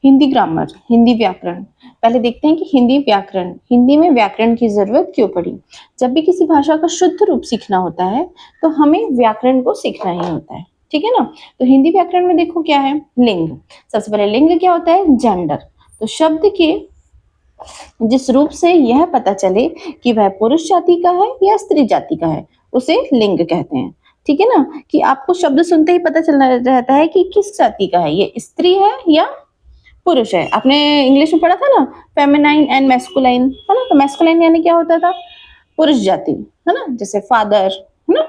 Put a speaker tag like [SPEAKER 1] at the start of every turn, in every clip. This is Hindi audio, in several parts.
[SPEAKER 1] हिंदी ग्रामर, हिंदी व्याकरण। पहले देखते हैं कि हिंदी व्याकरण, हिंदी में व्याकरण की जरूरत क्यों पड़ी। जब भी किसी भाषा का शुद्ध रूप सीखना होता है तो हमें व्याकरण को सीखना ही होता है, ठीक है ना। तो हिंदी व्याकरण में देखो क्या है, लिंग। सबसे पहले लिंग क्या होता है, जेंडर। तो शब्द के जिस रूप से यह पता चले कि वह पुरुष जाति का है या स्त्री जाति का है, उसे लिंग कहते हैं, ठीक है ना। कि आपको शब्द सुनते ही पता चलना रहता है कि किस जाति का है, ये स्त्री है या पुरुष है। आपने इंग्लिश में पढ़ा था ना, फेमिनाइन एंड मैस्कुलाइन, है ना। तो मैस्कुलाइन यानी क्या होता था, पुरुष जाति, है ना, जैसे फादर, है ना,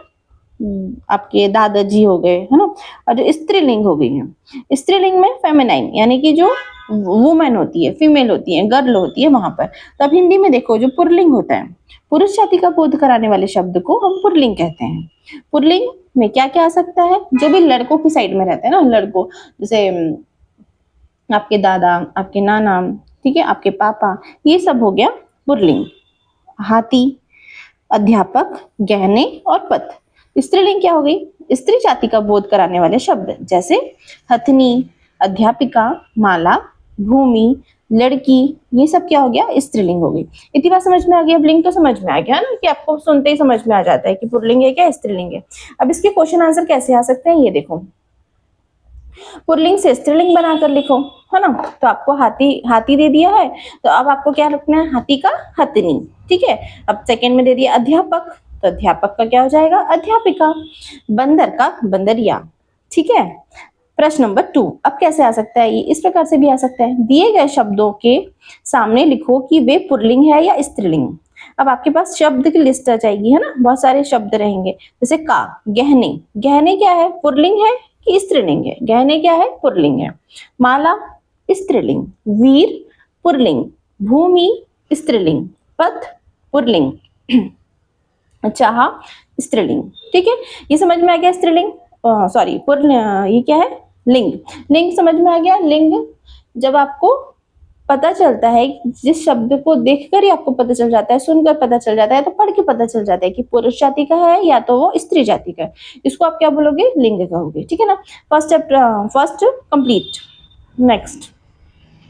[SPEAKER 1] आपके दादाजी हो गए, है ना। और जो स्त्रीलिंग हो गई है, स्त्रीलिंग में फेमिनाइन यानी कि जो वुमेन होती है, फीमेल होती है, गर्ल होती है वहां पर। तो अब हिंदी में देखो जो पुरलिंग होता है, पुरुष जाति का बोध कराने वाले शब्द को हम पुरलिंग कहते हैं। पुरलिंग में क्या क्या आ सकता है, जो भी लड़कों की साइड में रहते हैं ना, लड़कों, जैसे आपके दादा, आपके नाना, ठीक है, आपके पापा, ये सब हो गया पुरलिंग। हाथी, अध्यापक, गहने और पथ। स्त्रीलिंग क्या हो गई, स्त्री जाति का बोध कराने वाले शब्द, जैसे हथनी, अध्यापिका, माला, भूमि, लड़की, ये सब क्या हो गया, स्त्रीलिंग हो गई। इतनी बात समझ में आ गई। अब लिंग तो समझ में आ गया ना, कि आपको सुनते ही समझ में आ जाता है कि पुल्लिंग है क्या स्त्रीलिंग है। अब इसके क्वेश्चन आंसर कैसे आ सकते हैं, ये देखो। पुल्लिंग से स्त्रीलिंग बनाकर लिखो, है ना। तो आपको हाथी, हाथी दे दिया है, तो अब आपको क्या रखना है, हाथी का हथनी, ठीक है। अब सेकंड में दे दिया अध्यापक, तो अध्यापक का क्या हो जाएगा, अध्यापिका। बंदर का बंदरिया, ठीक है। प्रश्न नंबर 2, अब कैसे आ सकता है ये, इस प्रकार से भी आ सकता है। दिए गए शब्दों के सामने लिखो कि वे पुल्लिंग है या स्त्रीलिंग। अब आपके पास शब्द की लिस्ट आ जाएगी, है ना, बहुत सारे शब्द रहेंगे। जैसे का, गहने, गहने क्या है, पुल्लिंग है कि स्त्रीलिंग है, गहने क्या है, पुल्लिंग है। माला स्त्रीलिंग, वीर पुल्लिंग, भूमि स्त्रीलिंग, पथ पुल्लिंग, चाह स्त्रीलिंग, ठीक है। ये समझ में आ गया स्त्रीलिंग, सॉरी ये क्या है, लिंग। लिंग समझ में आ गया। लिंग जब आपको पता चलता है, जिस शब्द को देखकर ही आपको पता चल जाता है, सुनकर पता चल जाता है, तो पढ़ के पता चल जाता है कि पुरुष जाति का है या तो वो स्त्री जाति का है, इसको आप क्या बोलोगे, लिंग कहोगे, ठीक है ना। First chapter, first complete. Next,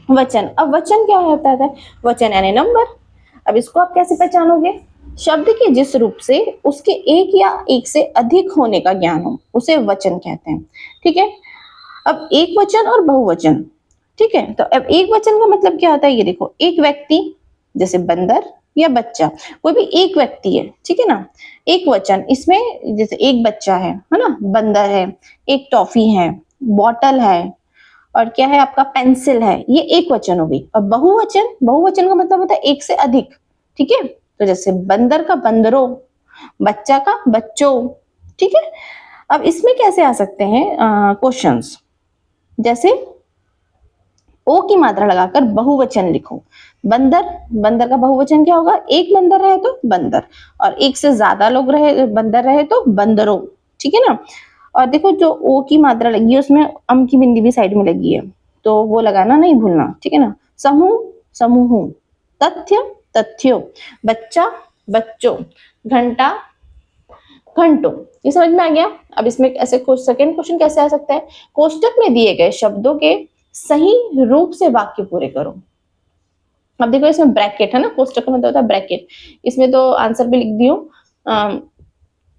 [SPEAKER 1] वचन। अब वचन क्या होता है, वचन यानी नंबर। अब इसको आप कैसे पहचानोगे, शब्द के जिस रूप से उसके एक या एक से अधिक होने का ज्ञान हो, उसे वचन कहते हैं, ठीक है। अब एक वचन और बहुवचन, ठीक है। तो अब एक वचन का मतलब क्या होता है, ये देखो, एक व्यक्ति, जैसे बंदर या बच्चा, कोई भी एक व्यक्ति है, ठीक है ना। एक वचन, इसमें जैसे एक बच्चा है ना, बंदर है, एक टॉफी है, बॉटल है, और क्या है आपका, पेंसिल है, ये एक वचन हो गई। और बहुवचन, बहुवचन का मतलब होता है एक से अधिक, ठीक है। तो जैसे बंदर का बंदरों, बच्चा का बच्चों, ठीक है। अब इसमें कैसे आ सकते हैं क्वेश्चंस, जैसे ओ की मात्रा लगाकर बहुवचन लिखो। बंदर, बंदर का बहुवचन क्या होगा, एक बंदर रहे तो बंदर, और एक से ज्यादा लोग रहे, बंदर रहे तो बंदरों, ठीक है ना। और देखो जो ओ की मात्रा लगी है उसमें अम की बिंदी भी साइड में लगी है, तो वो लगाना नहीं भूलना, ठीक है ना। समूह, समूह, तथ्य, तथ्यों, बच्चा, बच्चों, घंटा, घंटों। ये समझ में आ गया। अब इसमें ऐसे सेकंड क्वेश्चन कैसे आ सकता है, कोष्टक में दिए गए शब्दों के सही रूप से वाक्य पूरे करो। अब देखो इसमें ब्रैकेट है ना, कोष्टक का मतलब होता है ब्रैकेट, इसमें तो आंसर भी लिख दियो।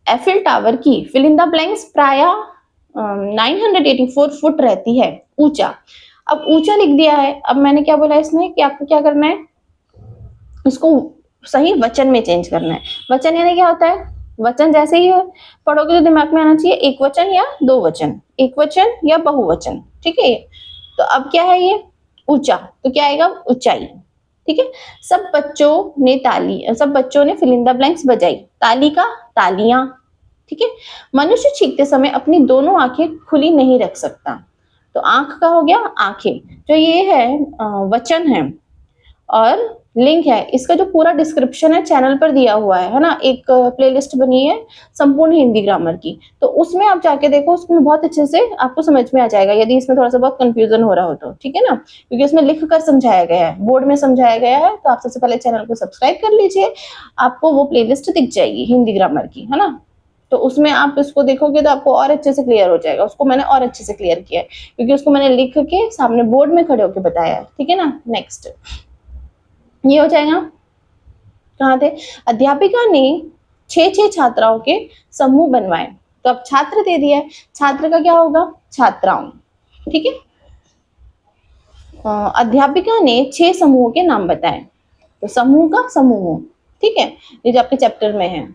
[SPEAKER 1] एफिल टावर की फिल इन द ब्लैंक्स प्राय 984 फुट रहती है ऊंचा। अब ऊंचा लिख दिया है, अब मैंने क्या बोला इसमें कि आपको क्या करना है, इसको सही वचन में चेंज करना है। वचन यानी क्या होता है, वचन जैसे ही पढ़ोगे तो दिमाग में आना चाहिए एक वचन या दो वचन, एक वचन या बहुवचन, ठीक है। तो अब क्या है ये, ऊंचा, तो क्या आएगा, ऊंचाई, ठीक है। सब बच्चों ने ताली, सब बच्चों ने फिल इन द ब्लैंक्स बजाई, ताली का तालियां, ठीक है। मनुष्य छींकते समय अपनी दोनों आंखें खुली नहीं रख सकता, तो आंख का हो गया आंखें। जो ये है वचन है और लिंक है, इसका जो पूरा डिस्क्रिप्शन है चैनल पर दिया हुआ है ना। एक प्लेलिस्ट बनी है संपूर्ण हिंदी ग्रामर की, तो उसमें आप जाके देखो, उसमें बहुत अच्छे से आपको समझ में आ जाएगा, यदि इसमें थोड़ा सा बहुत कंफ्यूजन हो रहा हो तो, ठीक है ना। क्योंकि उसमें लिख कर समझाया गया है, बोर्ड में समझाया गया है। तो आप सबसे पहले चैनल को सब्सक्राइब कर लीजिए, आपको वो प्लेलिस्ट दिख जाएगी हिंदी ग्रामर की, है ना। तो उसमें आप इसको देखोगे तो आपको और अच्छे से क्लियर हो जाएगा। उसको मैंने और अच्छे से क्लियर किया है क्योंकि उसको मैंने लिख के सामने बोर्ड में खड़े होकर बताया है, ठीक है ना। नेक्स्ट ये हो जाएगा, कहाँ थे, अध्यापिका ने 6 छात्राओं के समूह बनवाए। तो अब छात्र दे दिया है, छात्र का क्या होगा, छात्राओं, ठीक है। अध्यापिका ने 6 समूहों के नाम बताए, तो समूह का समूह, ठीक है, ये जो आपके चैप्टर में है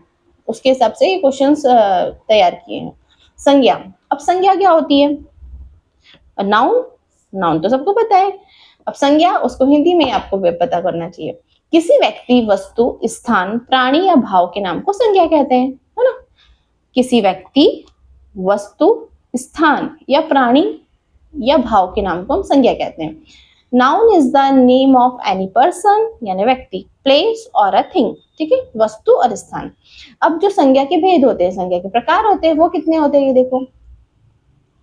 [SPEAKER 1] उसके हिसाब से ये क्वेश्चंस तैयार किए हैं। संज्ञा, अब संज्ञा क्या होती है, नाउन, नाउन तो सबको पता है। अब संज्ञा उसको हिंदी में आपको पता करना चाहिए। किसी व्यक्ति, वस्तु, स्थान, प्राणी या भाव के नाम को संज्ञा कहते हैं, है ना। किसी व्यक्ति, वस्तु, स्थान या प्राणी या भाव के नाम को हम संज्ञा कहते हैं। Noun is the name of any person, यानी व्यक्ति, प्लेस और अ थिंग, ठीक है, वस्तु और स्थान। अब जो संज्ञा के भेद होते हैं, संज्ञा के प्रकार होते हैं, वो कितने होते हैं, ये देखो।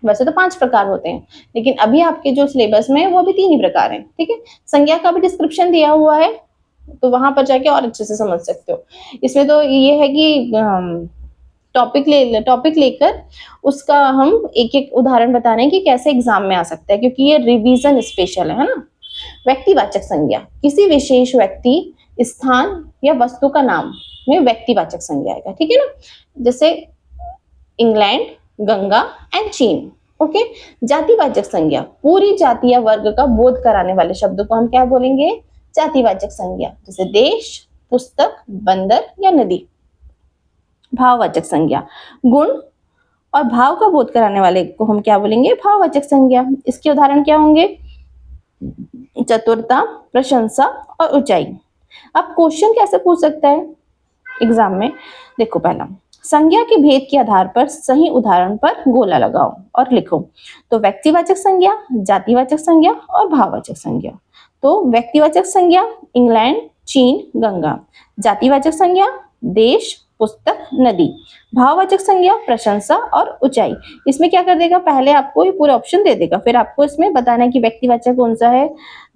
[SPEAKER 1] वैसे तो 5 प्रकार होते हैं, लेकिन अभी आपके जो सिलेबस में है वो भी 3 ही प्रकार हैं, ठीक है। संज्ञा का भी डिस्क्रिप्शन दिया हुआ है, तो वहां पर जाके और अच्छे से समझ सकते हो। इसमें तो ये है कि टॉपिक लेकर उसका हम एक एक उदाहरण बता रहे हैं कि कैसे एग्जाम में आ सकता है, क्योंकि ये रिवीजन स्पेशल है ना। व्यक्तिवाचक संज्ञा, किसी विशेष व्यक्ति, स्थान या वस्तु का नाम में व्यक्तिवाचक संज्ञा आएगा, ठीक है ना। जैसे इंग्लैंड, गंगा एंड चीन, ओके। जातिवाचक संज्ञा, पूरी जाति या वर्ग का बोध कराने वाले शब्द को हम क्या बोलेंगे, जातिवाचक संज्ञा, जैसे देश, पुस्तक, बंदर या नदी। भाववाचक संज्ञा, गुण और भाव का बोध कराने वाले को हम क्या बोलेंगे, भाववाचक संज्ञा। इसके उदाहरण क्या होंगे, चतुरता, प्रशंसा और ऊंचाई। अब क्वेश्चन कैसे पूछ सकता है एग्जाम में, देखो पहला, संज्ञा के भेद के आधार पर सही उदाहरण पर गोला लगाओ और लिखो। तो व्यक्तिवाचक संज्ञा, जातिवाचक संज्ञा और भाववाचक संज्ञा। तो व्यक्तिवाचक संज्ञा इंग्लैंड, चीन, गंगा। जातिवाचक संज्ञा देश, पुस्तक, नदी। भाववाचक संज्ञा प्रशंसा और ऊंचाई। इसमें क्या कर देगा, पहले आपको ये पूरा ऑप्शन दे देगा, फिर आपको इसमें बताना है कि व्यक्तिवाचक कौन सा है,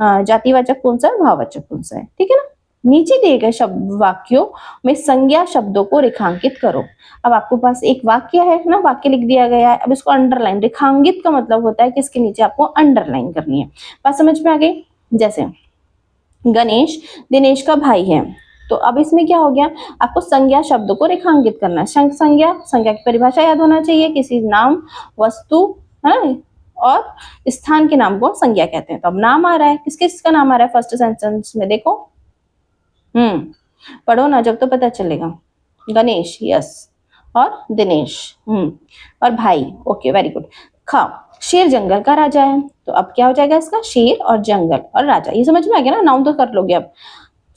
[SPEAKER 1] जातिवाचक कौन सा है, भाववाचक कौन सा है, ठीक है ना। नीचे दिए गए शब्द वाक्यों में संज्ञा शब्दों को रेखांकित करो। अब आपके पास एक वाक्य है ना, वाक्य लिख दिया गया है, अब इसको अंडरलाइन, रेखांकित का मतलब होता है कि इसके नीचे आपको अंडरलाइन करनी है। बात समझ में आ गई। जैसे गणेश दिनेश का भाई है, तो अब इसमें क्या हो गया, आपको संज्ञा शब्द को रेखांकित करना है। संज्ञा, संज्ञा की परिभाषा याद होना चाहिए, किसी नाम, वस्तु है और स्थान के नाम को संज्ञा कहते हैं। तो अब नाम आ रहा है, किस किस का नाम आ रहा है फर्स्ट सेंटेंस में, देखो पढ़ो ना, जब तो पता चलेगा। गणेश, यस, और दिनेश, और भाई, ओके, वेरी गुड। खा, शेर जंगल का राजा है, तो अब क्या हो जाएगा इसका, शेर और जंगल और राजा। ये समझ में आ गया ना, नाउन तो कर लोगे, अब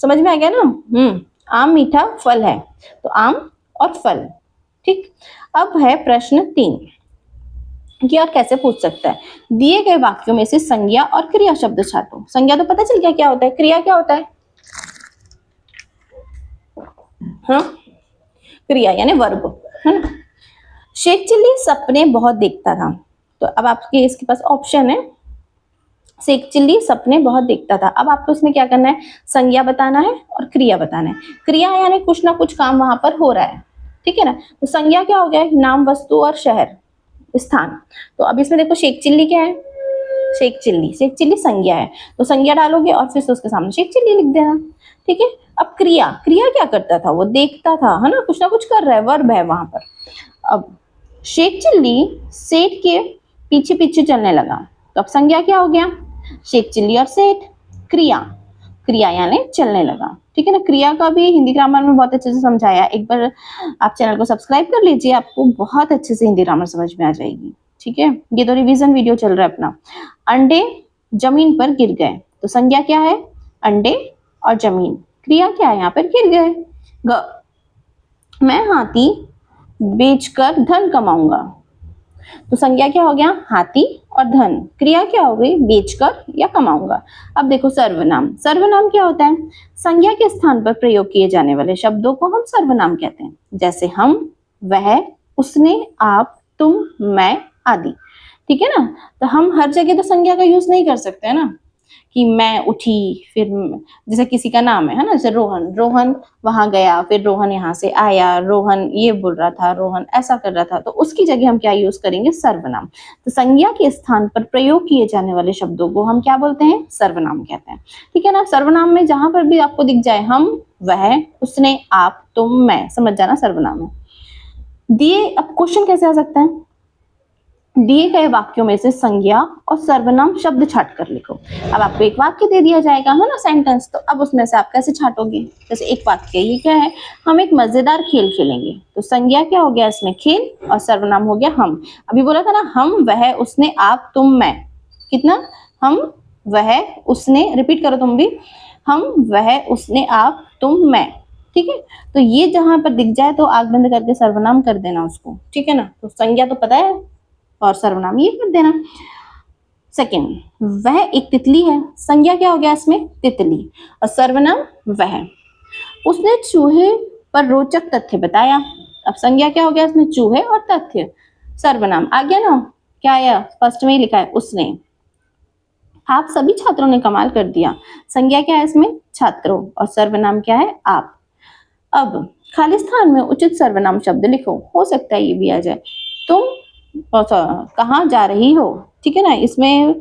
[SPEAKER 1] समझ में आ गया ना। आम मीठा फल है, तो आम और फल, ठीक। अब है प्रश्न 3 कि और कैसे पूछ सकता है, दिए गए वाक्यों में से संज्ञा और क्रिया शब्द छांटो। संज्ञा तो पता चल गया क्या होता है, क्रिया क्या होता है, हाँ, क्रिया यानी वर्ब, है ना। शेख चिल्ली सपने बहुत देखता था, तो अब आपके इसके पास ऑप्शन है, शेख चिल्ली सपने बहुत देखता था। अब आपको इसमें क्या करना है, संज्ञा बताना है और क्रिया बताना है। क्रिया यानी कुछ ना कुछ काम वहां पर हो रहा है, ठीक है ना। तो संज्ञा क्या हो गया, नाम, वस्तु और शहर, स्थान। तो अब इसमें देखो शेख चिल्ली क्या है, शेख चिल्ली, शेख चिल्ली संज्ञा है, तो संज्ञा डालोगे और फिर उसके सामने शेख चिल्ली लिख देना, ठीक है। अब क्रिया, क्रिया क्या करता था, वो देखता था, है ना कुछ कर रहा है, वर्ब है वहां पर। अब शेख चिल्ली सेठ के पीछे पीछे चलने लगा, तो अब संज्ञा क्या हो गया, शेख चिल्ली और सेठ। क्रिया, क्रिया यानी चलने लगा, ठीक है ना। क्रिया का भी हिंदी ग्रामर में बहुत अच्छे से समझाया, एक बार आप चैनल को सब्सक्राइब कर लीजिए, आपको बहुत अच्छे से हिंदी ग्रामर समझ में आ जाएगी, ठीक है। ये तो रिवीजन वीडियो चल रहा है अपना। अंडे जमीन पर गिर गए, तो संज्ञा क्या है, अंडे और जमीन। क्रिया क्या है, यहाँ पर गिर गए। मैं हाथी बेचकर धन कमाऊंगा, तो संज्ञा क्या हो गया, हाथी और धन। क्रिया क्या हो गई, बेचकर या कमाऊंगा। अब देखो सर्वनाम, सर्वनाम क्या होता है, संज्ञा के स्थान पर प्रयोग किए जाने वाले शब्दों को हम सर्वनाम कहते हैं। जैसे हम, वह, उसने, आप, तुम, मैं आदि, ठीक है ना। तो हम हर जगह तो संज्ञा का यूज नहीं कर सकते है ना, कि मैं उठी, फिर जैसे किसी का नाम है ना, जैसे रोहन, रोहन वहां गया, फिर रोहन यहाँ से आया, रोहन ये बोल रहा था, रोहन ऐसा कर रहा था, तो उसकी जगह हम क्या यूज करेंगे, सर्वनाम। तो संज्ञा के स्थान पर प्रयोग किए जाने वाले शब्दों को हम क्या बोलते हैं, सर्वनाम कहते हैं। ठीक है ना। सर्वनाम में जहां पर भी आपको दिख जाए हम, वह, उसने, आप, तुम, मैं, समझ जाना सर्वनाम है। दिए, अब क्वेश्चन कैसे आ सकता है, दिए गए वाक्यों में से संज्ञा और सर्वनाम शब्द छाट कर लिखो। अब आपको एक वाक्य दे दिया जाएगा है ना, सेंटेंस, तो अब उसमें से आप कैसे छाटोगे, जैसे एक वाक्य ये क्या है, हम एक मजेदार खेल खेलेंगे, तो संज्ञा क्या हो गया इसमें, खेल, और सर्वनाम हो गया हम। अभी बोला था ना, हम, वह, उसने, आप, तुम, मैं, कितना, हम, वह, उसने, रिपीट करो तुम भी, हम, वह, उसने, आप, तुम, मैं। ठीक है, तो ये जहां पर दिख जाए तो आग बंद करके सर्वनाम कर देना उसको। ठीक है ना, तो संज्ञा तो पता है और सर्वनाम ये कर देना। सेकंड, वह एक तितली है, संज्ञा क्या हो गया इसमें, तितली, और सर्वनाम वह। उसने चूहे पर रोचक तथ्य बताया, अब संज्ञा क्या हो गया इसमें, चूहे, और तथ्य, सर्वनाम आ गया ना, क्या आया, फर्स्ट में ही लिखा है उसने। आप सभी छात्रों ने कमाल कर दिया, संज्ञा क्या है इसमें, छात्रों, और सर्वनाम क्या है, आप। अब खाली स्थान में उचित सर्वनाम शब्द लिखो, हो सकता है ये भी आ जाए, तुम कहाँ जा रही हो, ठीक है ना, इसमें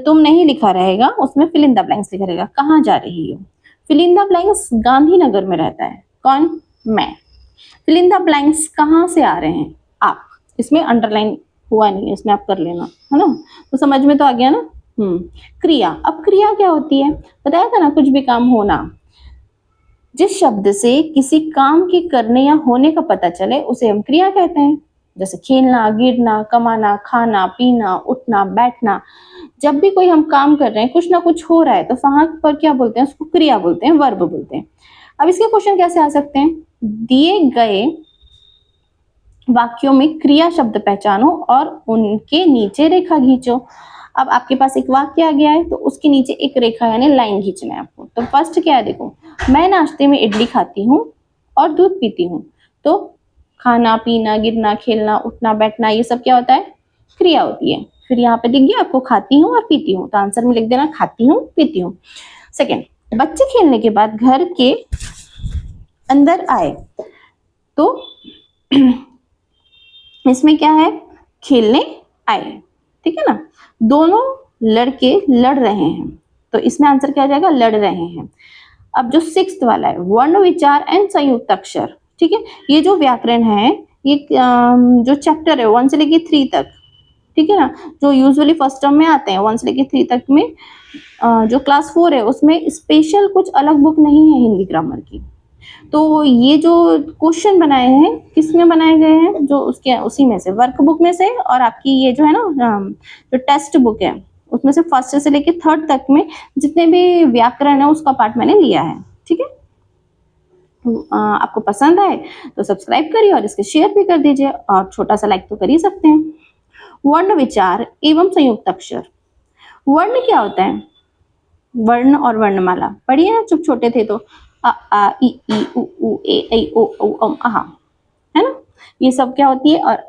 [SPEAKER 1] तुम नहीं लिखा रहेगा, उसमें फिल इन द ब्लैंक्स लिखा रहेगा, कहाँ जा रही हो। Fill in the blanks Gandhinagar में रहता है, कौन, मैं। फिल इन द ब्लैंक्स कहाँ से आ रहे हैं, आप, इसमें अंडरलाइन हुआ नहीं है, इसमें आप कर लेना, है ना, तो समझ में तो आ गया ना। क्रिया, अब क्रिया क्या होती है, बताया था ना, कुछ भी काम होना, जिस शब्द से किसी काम के करने या होने का पता चले उसे हम क्रिया कहते हैं, जैसे खेलना, गिरना, कमाना, खाना, पीना, उठना, बैठना। जब भी कोई हम काम कर रहे हैं, कुछ ना कुछ हो रहा है, तो वहां पर क्या बोलते हैं, उसको क्रिया बोलते हैं, वर्ब बोलते हैं। अब इसके क्वेश्चन कैसे आ सकते हैं, दिए गए वाक्यों में क्रिया शब्द पहचानो और उनके नीचे रेखा खींचो। अब आपके पास एक वाक्य आ गया है, तो उसके नीचे एक रेखा यानी लाइन खींचना है आपको। तो फर्स्ट क्या है, देखो, मैं नाश्ते में इडली खाती हूँ और दूध पीती हूँ, तो खाना, पीना, गिरना, खेलना, उठना, बैठना, ये सब क्या होता है, क्रिया होती है। फिर यहाँ पे दिख गया आपको, खाती हूँ और पीती हूँ, तो आंसर में लिख देना खाती हूँ, पीती हूँ। सेकेंड, बच्चे खेलने के बाद घर के अंदर आए, तो इसमें क्या है, खेलने आए, ठीक है ना, दोनों लड़के लड़ रहे हैं, तो इसमें आंसर क्या आ जाएगा, लड़ रहे हैं। अब जो सिक्स्थ वाला है, वर्ण विचार एंड संयुक्त अक्षर, ठीक है, ये जो व्याकरण है, ये जो चैप्टर है 1 से लेके 3 तक, ठीक है ना, जो यूजुअली फर्स्ट टर्म में आते हैं 1 से लेके 3 तक में, जो क्लास 4 है उसमें स्पेशल कुछ अलग बुक नहीं है हिंदी ग्रामर की। तो ये जो क्वेश्चन बनाए हैं, किसमें बनाए गए हैं, जो उसके उसी में से, वर्क बुक में से, और आपकी ये जो है ना, जो टेक्स्ट बुक है, उसमें से फर्स्ट से लेके थर्ड तक में जितने भी व्याकरण है उसका पार्ट मैंने लिया है। ठीक है, आपको पसंद आए तो सब्सक्राइब करिए और इसके शेयर भी कर दीजिए, और छोटा सा लाइक तो कर ही सकते हैं। वर्ण विचार एवं संयुक्त अक्षर, वर्ण क्या होता है, वर्ण और वर्णमाला पढ़िए ना, जब छोटे थे तो अ आ इ ई उ ऊ ए ऐ ओ औ अम अहा, है ना, ये सब क्या होती है, और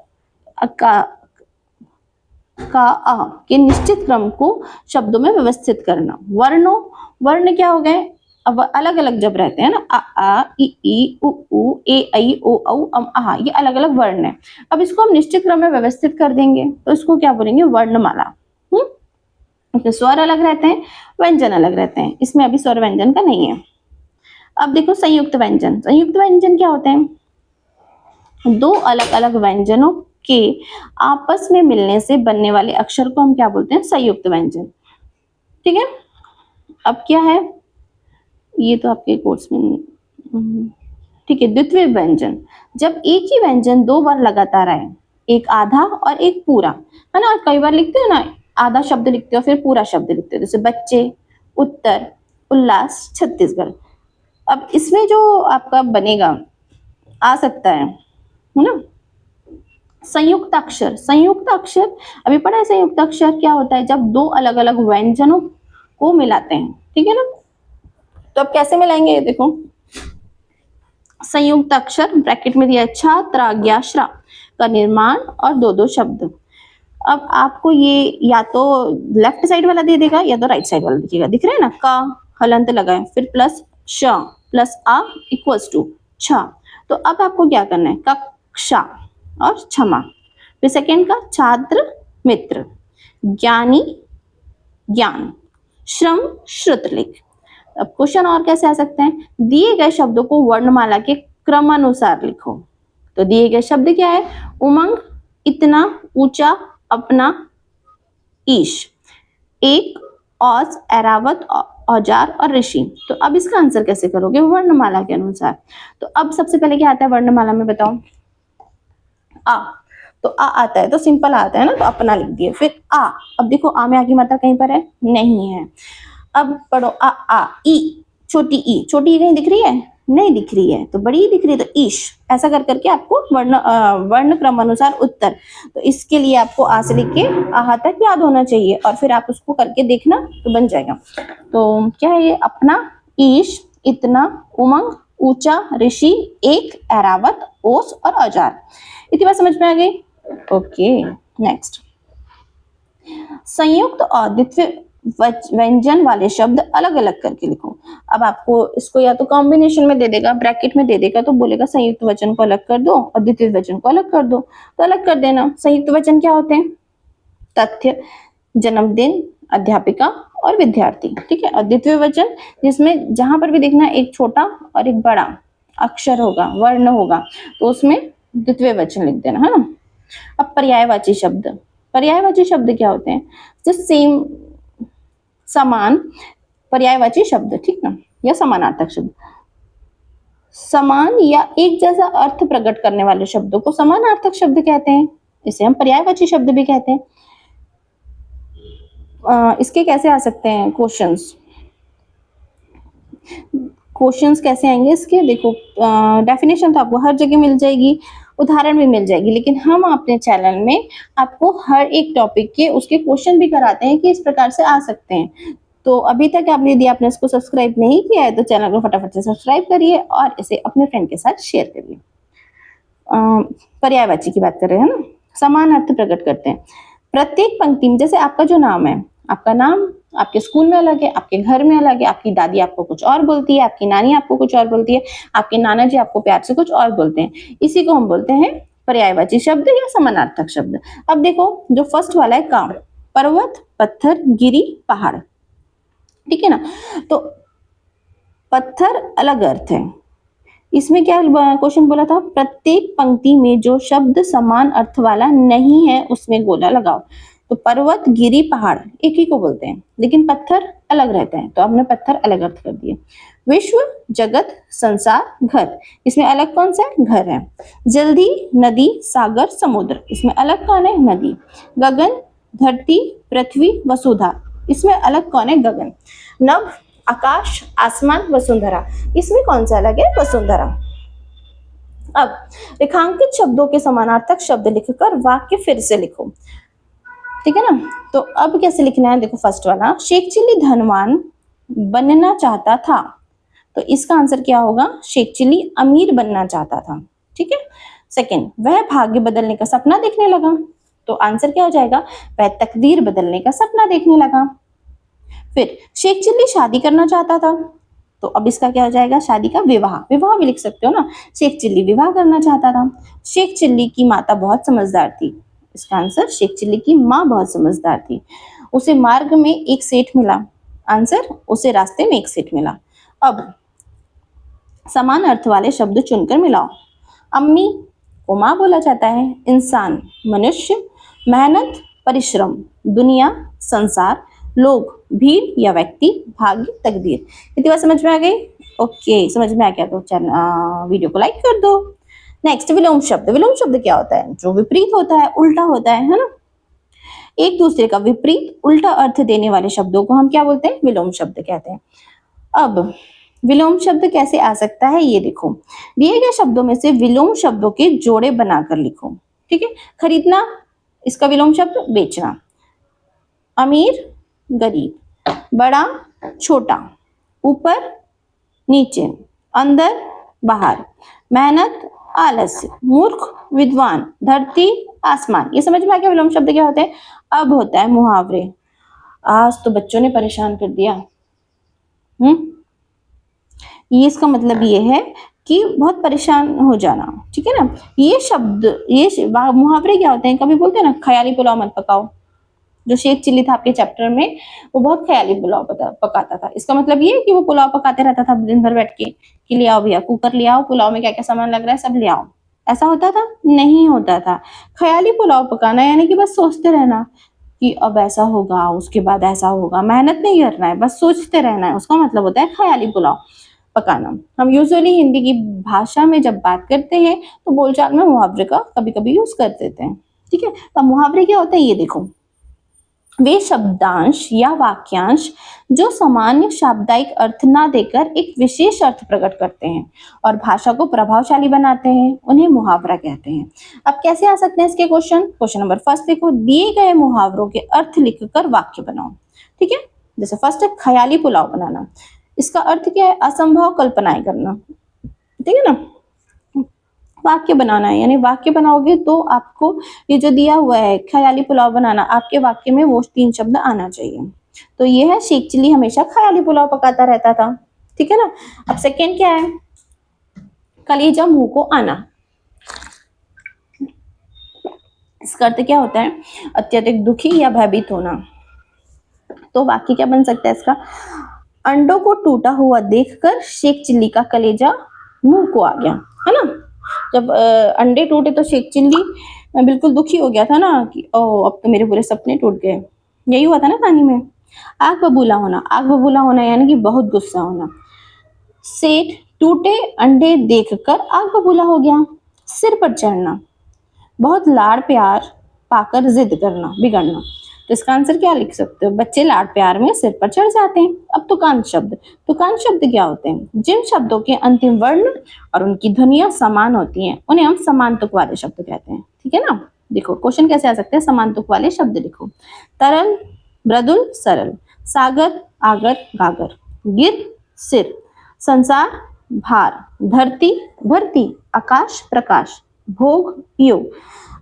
[SPEAKER 1] का अ के निश्चित क्रम को शब्दों में व्यवस्थित करना। वर्णों, वर्ण क्या हो गए, अब अलग अलग जब रहते हैं ना, अ आ इ ई उ ऊ ए ऐ ओ औ अम अहा, ये अलग अलग वर्ण है। अब इसको हम निश्चित क्रम में व्यवस्थित कर देंगे, तो इसको क्या बोलेंगे, वर्णमाला। इसमें स्वर अलग रहते हैं, व्यंजन अलग रहते हैं, इसमें अभी स्वर व्यंजन का नहीं है। अब देखो संयुक्त व्यंजन, संयुक्त व्यंजन क्या होते हैं, दो अलग अलग व्यंजनों के आपस में मिलने से बनने वाले अक्षर को हम क्या बोलते हैं, संयुक्त व्यंजन। ठीक है, अब क्या है, ये तो आपके कोर्स में, ठीक है, द्वितीय व्यंजन, जब एक ही व्यंजन दो बार लगातार आए, एक आधा और एक पूरा, है ना, कई बार लिखते हो ना, आधा शब्द लिखते हो फिर पूरा शब्द लिखते हो, जैसे बच्चे, उत्तर, उल्लास, छत्तीसगढ़। अब इसमें जो आपका बनेगा, आ सकता है ना, संयुक्त अक्षर। संयुक्त अक्षर अभी पढ़ा है, संयुक्त अक्षर क्या होता है, जब दो अलग अलग व्यंजनों को मिलाते हैं, ठीक है ना, तो अब कैसे मिलाएंगे, देखो, संयुक्त अक्षर ब्रैकेट में दिया, छ, त्र, ज्ञ, श्र का निर्माण और दो दो शब्द, अब आपको ये या तो लेफ्ट साइड वाला दे देगा या तो राइट साइड वाला दिखेगा, दिख रहा है ना, का हलंत लगाए फिर प्लस श प्लस आ इक्वल्स टू छ। तो अब आपको क्या करना है, कक्षा और क्षमा, फिर सेकेंड का छात्र मित्र, ज्ञानी ज्ञान, श्रम श्रुतलेख। अब क्वेश्चन और कैसे आ सकते हैं, दिए गए शब्दों को वर्णमाला के क्रमानुसार लिखो। तो दिए गए शब्द क्या है, उमंग, इतना, ऊंचा, अपना, ईश, एक, औस, एरावत, औजार और ऋषि। तो अब इसका आंसर कैसे करोगे, वर्णमाला के अनुसार। तो अब सबसे पहले क्या आता है वर्णमाला में, बताओ, आ। तो आ आता है तो सिंपल आता है ना, तो अपना लिख दिए, फिर आ। अब देखो आ में आ की मात्रा कहीं पर है, नहीं है। अब पढ़ो आ ई, छोटी ई, छोटी ई कहीं दिख रही है, नहीं दिख रही है, तो बड़ी ही दिख रही है, तो ईश। ऐसा कर करके आपको वर्ण क्रम अनुसार उत्तर। तो इसके लिए आपको आ से लिख के आहा तक याद होना चाहिए, और फिर आप उसको करके देखना तो बन जाएगा। तो क्या है ये, अपना, ईश, इतना, उमंग, ऊंचा, ऋषि, एक, एरावत, ओस और औजार। इतनी बात समझ में आ गई। ओके, नेक्स्ट, संयुक्त और द्वितीय व्यंजन वाले शब्द अलग अलग करके लिखो। अब आपको इसको या तो कॉम्बिनेशन में दे देगा, ब्रैकेट में दे देगा, तो बोलेगा संयुक्त वचन को अलग कर दो और द्वितीय वचन को अलग कर दो, तो अलग कर देना। संयुक्त वचन क्या होते हैं, तथ्य, जन्मदिन, अध्यापिका और विद्यार्थी, ठीक है। और द्वितीय वचन जिसमें जहां पर भी देखना एक छोटा और एक बड़ा अक्षर होगा, वर्ण होगा, तो उसमें द्वितीय वचन लिख देना, है ना। अब पर्यायवाची शब्द, पर्यायवाची शब्द क्या होते हैं, जो सेम, समान, पर्यायवाची शब्द, ठीक ना, या समानार्थक शब्द। समान या एक जैसा अर्थ प्रकट करने वाले शब्दों को समानार्थक शब्द कहते हैं, इसे हम पर्यायवाची शब्द भी कहते हैं। इसके कैसे आ सकते हैं क्वेश्चंस, क्वेश्चंस कैसे आएंगे इसके, देखो डेफिनेशन तो आपको हर जगह मिल जाएगी, उदाहरण भी मिल जाएगी, लेकिन हम अपने चैनल में आपको हर एक टॉपिक के उसके क्वेश्चन भी कराते हैं कि इस प्रकार से आ सकते हैं। तो अभी तक यदि आपने इसको सब्सक्राइब नहीं किया है तो चैनल को फटाफट से सब्सक्राइब करिए और इसे अपने फ्रेंड के साथ शेयर करिए। पर्यायवाची की बात कर रहे हैं ना, समान अर्थ प्रकट करते हैं। प्रत्येक पंक्ति में, जैसे आपका जो नाम है, आपका नाम आपके स्कूल में अलग है, आपके घर में अलग है, आपकी दादी आपको कुछ और बोलती है, आपकी नानी आपको कुछ और बोलती है, आपके नाना जी आपको प्यार से कुछ और बोलते हैं, इसी को हम बोलते हैं पर्यायवाची शब्द या समानार्थक शब्द। अब देखो जो फर्स्ट वाला है काम, पर्वत, पत्थर, गिरी, पहाड़, ठीक है ना। तो पत्थर अलग अर्थ है, इसमें क्या क्वेश्चन बोला था, प्रत्येक पंक्ति में जो शब्द समान अर्थ वाला नहीं है उसमें गोला लगाओ। तो पर्वत, गिरी, पहाड़ एक ही को बोलते हैं, लेकिन पत्थर अलग रहते हैं, तो हमने पत्थर अलग अर्थ कर दिए। विश्व, जगत, संसार, घर, इसमें अलग कौन सा है, घर है। जल्दी, नदी, सागर, समुद्र, इसमें अलग कौन है, नदी। गगन, धरती, पृथ्वी, वसुधा, इसमें अलग कौन है, गगन। नभ, आकाश, आसमान, वसुंधरा, इसमें कौन सा अलग है, वसुंधरा। अब रेखांकित शब्दों के समानार्थक शब्द लिखकर वाक्य फिर से लिखो, ठीक है ना। तो अब कैसे लिखना है, देखो फर्स्ट वाला, शेख चिल्ली धनवान बनना चाहता था, तो इसका आंसर क्या होगा, शेख चिल्ली अमीर बनना चाहता था, ठीक है। सेकंड, वह भाग्य बदलने का सपना देखने लगा, तो आंसर क्या हो जाएगा, वह तकदीर बदलने का सपना देखने लगा। फिर शेख चिल्ली शादी करना चाहता था, तो अब इसका क्या हो जाएगा, शादी का विवाह, विवाह भी लिख सकते हो ना, शेख चिल्ली विवाह करना चाहता था। शेख चिल्ली की माता बहुत समझदार थी, इसका आंसर शेख चिल्ली की माँ बहुत समझदार थी। उसे मार्ग में एक सेठ मिला, आंसर उसे रास्ते में एक सेठ मिला। अब समान अर्थ वाले शब्द चुनकर मिलाओ। अम्मी को माँ बोला जाता है, इंसान मनुष्य, मेहनत परिश्रम, दुनिया संसार, लोग भीड़ या व्यक्ति, भाग्य तकदीर। इतनी बात समझ में आ गई। ओके, समझ में आ गया तो चैनल वीडियो को लाइक कर दो। नेक्स्ट, विलोम शब्द। विलोम शब्द क्या होता है, जो विपरीत होता है, उल्टा होता है ना। एक दूसरे का विपरीत उल्टा अर्थ देने वाले शब्दों को हम क्या बोलते हैं, विलोम शब्द कहते हैं। अब विलोम शब्द कैसे आ सकता है, ये देखो, दिए गए शब्दों में से विलोम शब्दों के जोड़े बनाकर लिखो, ठीक है। खरीदना, इसका विलोम शब्द बेचना। अमीर, गरीब। बड़ा, छोटा। ऊपर, नीचे। अंदर, बाहर। मेहनत, आलस्य। मूर्ख, विद्वान। धरती, आसमान। ये समझ में आ गया विलोम शब्द क्या होते हैं। अब होता है मुहावरे। आज तो बच्चों ने परेशान कर दिया। ये इसका मतलब ये है कि बहुत परेशान हो जाना, ठीक है ना। ये शब्द, मुहावरे क्या होते हैं, कभी बोलते हैं ना ख्याली पुलाव मत पकाओ। जो शेख चिल्ली था आपके चैप्टर में, वो बहुत ख्याली पुलाव पकाता था। इसका मतलब ये है कि वो पुलाव पकाते रहता था दिन भर बैठ के कि ले आओ भैया कुकर ले आओ, पुलाव में क्या क्या सामान लग रहा है सब ले आओ। ऐसा होता था? नहीं होता था। ख्याली पुलाव पकाना यानी कि बस सोचते रहना कि अब ऐसा होगा, उसके बाद ऐसा होगा, मेहनत नहीं करना है, बस सोचते रहना है, उसका मतलब होता है ख्याली पुलाव पकाना। हम यूजुअली हिंदी की भाषा में जब बात करते हैं तो बोलचाल में मुहावरे का कभी कभी यूज कर देते हैं, ठीक है। तो मुहावरे क्या होता है ये देखो, वे शब्दांश या वाक्यांश जो सामान्य शाब्दिक अर्थ ना देकर एक विशेष अर्थ प्रकट करते हैं और भाषा को प्रभावशाली बनाते हैं, उन्हें मुहावरा कहते हैं। अब कैसे आ सकते हैं इसके क्वेश्चन नंबर फर्स्ट देखो, दिए गए मुहावरों के अर्थ लिखकर वाक्य बनाओ, ठीक है। जैसे फर्स्ट है ख्याली पुलाव बनाना, इसका अर्थ क्या है, असंभव कल्पनाएं करना, ठीक है ना। वाक्य बनाना है, यानी वाक्य बनाओगे तो आपको ये जो दिया हुआ है ख्याली पुलाव बनाना, आपके वाक्य में वो 3 शब्द आना चाहिए। तो ये है शेख चिल्ली हमेशा ख्याली पुलाव पकाता रहता था, ठीक है ना। अब सेकेंड क्या है, कलेजा मुंह को आना। इसका अर्थ क्या होता है, अत्यधिक दुखी या भयभीत होना। तो वाक्य क्या बन सकता है इसका, अंडों को टूटा हुआ देखकर शेख चिल्ली का कलेजा मुंह को आ गया, है ना। जब अंडे टूटे तो शेख चिल्ली बिल्कुल दुखी हो गया था ना कि ओ अब तो मेरे पूरे सपने टूट गए। यही हुआ था ना कहानी में। आग बबूला होना, आग बबूला होना यानी कि बहुत गुस्सा होना। सेठ टूटे अंडे देखकर आग बबूला हो गया। सिर पर चढ़ना, बहुत लाड़ प्यार पाकर जिद करना, बिगड़ना। तो इसका आंसर क्या लिख सकते हो, बच्चे लाड़ प्यार में सिर पर चढ़ जाते हैं। अब तुकांत शब्द, तुकांत शब्द क्या होते हैं, जिन शब्दों के अंतिम वर्ण और उनकी ध्वनियां समान होती हैं उन्हें हम समान तुक वाले शब्द कहते हैं, ठीक है ना। देखो क्वेश्चन कैसे आ सकते हैं, समान तुक वाले शब्द लिखो। तरल, मृदुल, सरल। सागर, आगर, गागर। गिर, सिर। संसार, भार। धरती, भरती। आकाश, प्रकाश। भोग, योग।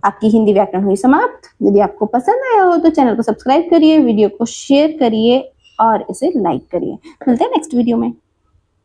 [SPEAKER 1] आपकी हिंदी व्याकरण हुई समाप्त। यदि आपको पसंद आया हो तो चैनल को सब्सक्राइब करिए, वीडियो को शेयर करिए और इसे लाइक करिए। मिलते हैं नेक्स्ट वीडियो में।